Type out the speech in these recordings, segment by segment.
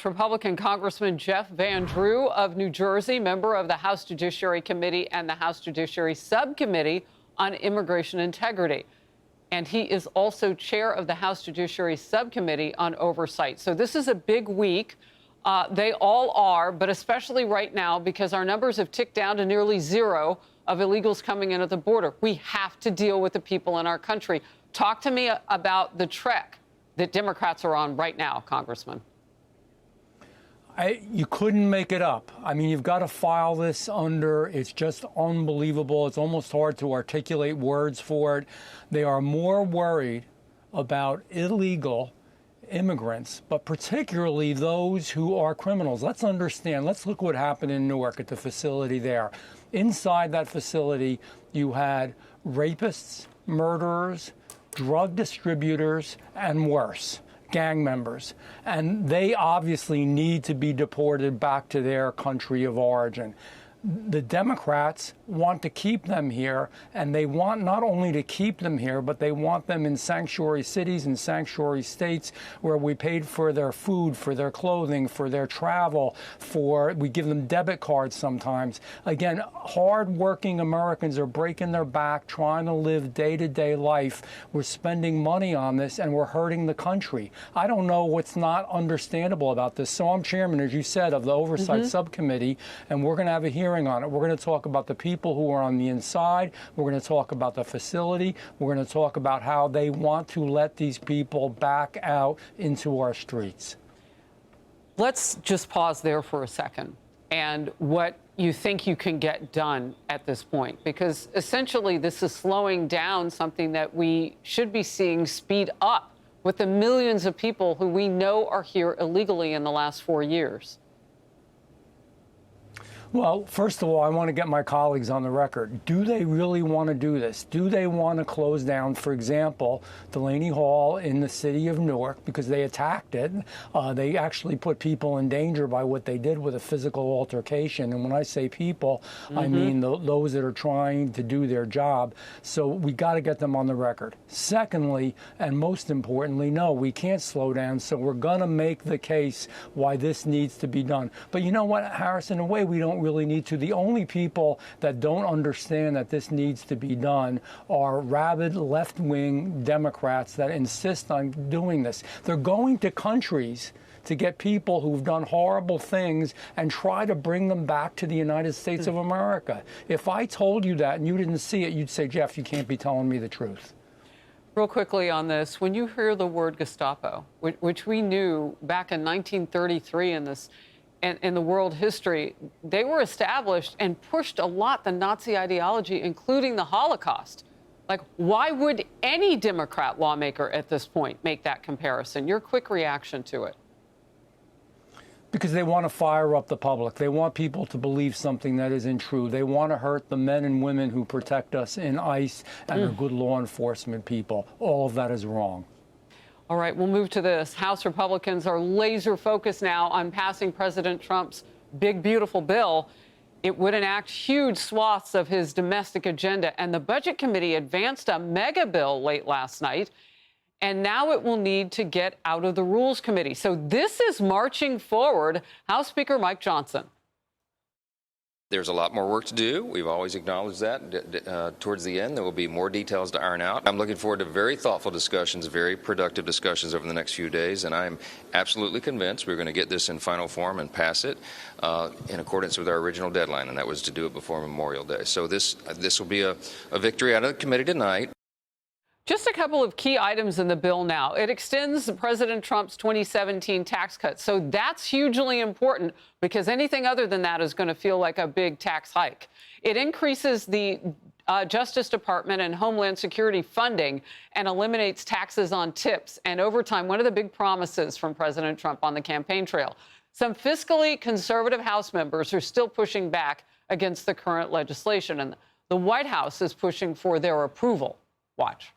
Republican Congressman Jeff Van Drew of New Jersey, member of the House Judiciary Committee and the House Judiciary Subcommittee on Immigration Integrity. And he is also chair of the House Judiciary Subcommittee on Oversight. So this is a big week. They all are, but especially right now because our numbers have ticked down to nearly zero of illegals coming in at the border. We have to deal with the people in our country. Talk to me about the trek that Democrats are on right now, Congressman. You couldn't make it up. I mean, you've got to file this under. It's just unbelievable. It's almost hard to articulate words for it. They are more worried about illegal immigrants, but particularly those who are criminals. Let's understand. Let's look what happened in Newark at the facility there. Inside that facility, you had rapists, murderers, drug distributors, and worse, gang members. And they obviously need to be deported back to their country of origin. The Democrats want to keep them here, and they want not only to keep them here, but they want them in sanctuary cities and sanctuary states where we paid for their food, for their clothing, for their travel, we give them debit cards sometimes. Again, hard-working Americans are breaking their back, trying to live day-to-day life. We're spending money on this, and we're hurting the country. I don't know what's not understandable about this. So I'm chairman, as you said, of the Oversight Subcommittee, and we're going to have a hearing on it. We're going to talk about the people who are on the inside. We're going to talk about the facility. We're going to talk about how they want to let these people back out into our streets. Let's just pause there for a second and what you think you can get done at this point, because essentially this is slowing down something that we should be seeing speed up with the millions of people who we know are here illegally in the last 4 years. Well, first of all, I want to get my colleagues on the record. Do they really want to do this? Do they want to close down, for example, Delaney Hall in the city of Newark because they attacked it? They actually put people in danger by what they did with a physical altercation. And when I say people, I mean those that are trying to do their job. So we got to get them on the record. Secondly, and most importantly, no, we can't slow down. So we're going to make the case why this needs to be done. But you know what, Harris, in a way, we don't really need to. The only people that don't understand that this needs to be done are rabid left-wing Democrats that insist on doing this. They're going to countries to get people who've done horrible things and try to bring them back to the United States of America. If I told you that and you didn't see it, you'd say, Jeff, you can't be telling me the truth. Real quickly on this, when you hear the word Gestapo, which we knew back in 1933 in the world history, they were established and pushed a lot the Nazi ideology, including the Holocaust. Like, why would any Democrat lawmaker at this point make that comparison? Your quick reaction to it. Because they want to fire up the public. They want people to believe something that isn't true. They want to hurt the men and women who protect us in ICE and are good law enforcement people. All of that is wrong. All right, we'll move to this. House Republicans are laser focused now on passing President Trump's big, beautiful bill. It would enact huge swaths of his domestic agenda. And the Budget Committee advanced a mega bill late last night. And now it will need to get out of the Rules Committee. So this is marching forward. House Speaker Mike Johnson. There's a lot more work to do. We've always acknowledged that. Towards the end, there will be more details to iron out. I'm looking forward to very thoughtful discussions, very productive discussions over the next few days, and I'm absolutely convinced we're going to get this in final form and pass it in accordance with our original deadline, and that was to do it before Memorial Day. So this will be a victory out of the committee tonight. Just a couple of key items in the bill now. It extends President Trump's 2017 tax cuts. So that's hugely important because anything other than that is going to feel like a big tax hike. It increases the Justice Department and Homeland Security funding and eliminates taxes on tips and overtime. One of the big promises from President Trump on the campaign trail. Some fiscally conservative House members are still pushing back against the current legislation, and the White House is pushing for their approval. Watch.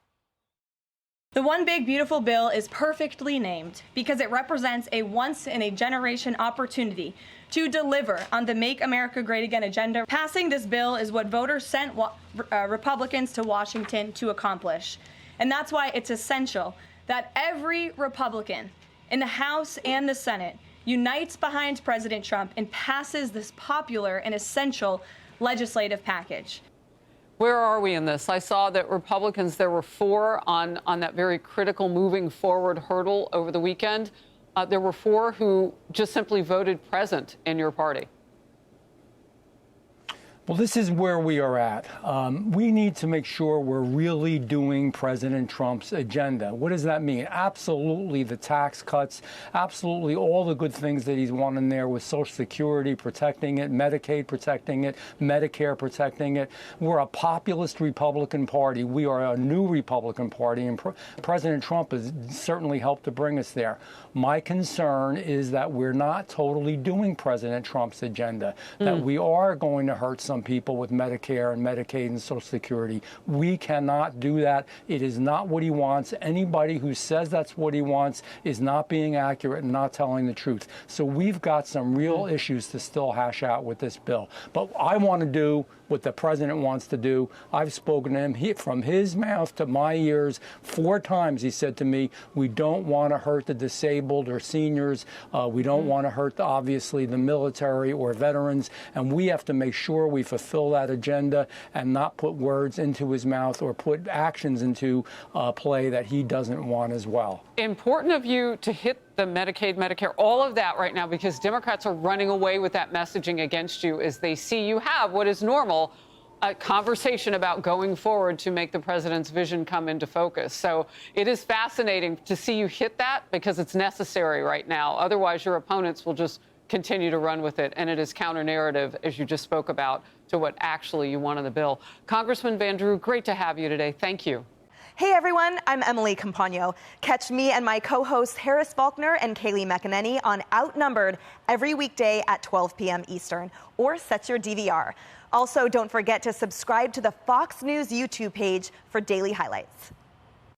The One Big Beautiful Bill is perfectly named because it represents a once-in-a-generation opportunity to deliver on the Make America Great Again agenda. Passing this bill is what voters sent Republicans to Washington to accomplish. And that's why it's essential that every Republican in the House and the Senate unites behind President Trump and passes this popular and essential legislative package. Where are we in this? I saw that Republicans, there were 4 on that very critical moving forward hurdle over the weekend. There were 4 who just simply voted present in your party. Well, this is where we are at. We need to make sure we're really doing President Trump's agenda. What does that mean? Absolutely the tax cuts, absolutely all the good things that he's wanting there with Social Security protecting it, Medicaid protecting it, Medicare protecting it. We're a populist Republican Party. We are a new Republican Party, and President Trump has certainly helped to bring us there. My concern is that we're not totally doing President Trump's agenda, that we are going to hurt some people with Medicare and Medicaid and Social Security. We cannot do that. It is not what he wants. Anybody who says that's what he wants is not being accurate and not telling the truth. So we've got some real issues to still hash out with this bill. But I want to do what the president wants to do. I've spoken to him from his mouth to my ears 4 times. He said to me, we don't want to hurt the disabled or seniors. We don't want to hurt, obviously, the military or veterans. And we have to make sure we fulfill that agenda and not put words into his mouth or put actions into play that he doesn't want as well. Important of you to hit the Medicaid, Medicare, all of that right now, because Democrats are running away with that messaging against you as they see you have what is normal, a conversation about going forward to make the president's vision come into focus. So it is fascinating to see you hit that because it's necessary right now. Otherwise, your opponents will just continue to run with it. And it is counter-narrative, as you just spoke about, to what actually you want in the bill. Congressman Van Drew, great to have you today. Thank you. Hey everyone, I'm Emily Campagno. Catch me and my co-hosts Harris Faulkner and Kayleigh McEnany on Outnumbered every weekday at 12 p.m. Eastern, or set your DVR. Also, don't forget to subscribe to the Fox News YouTube page for daily highlights.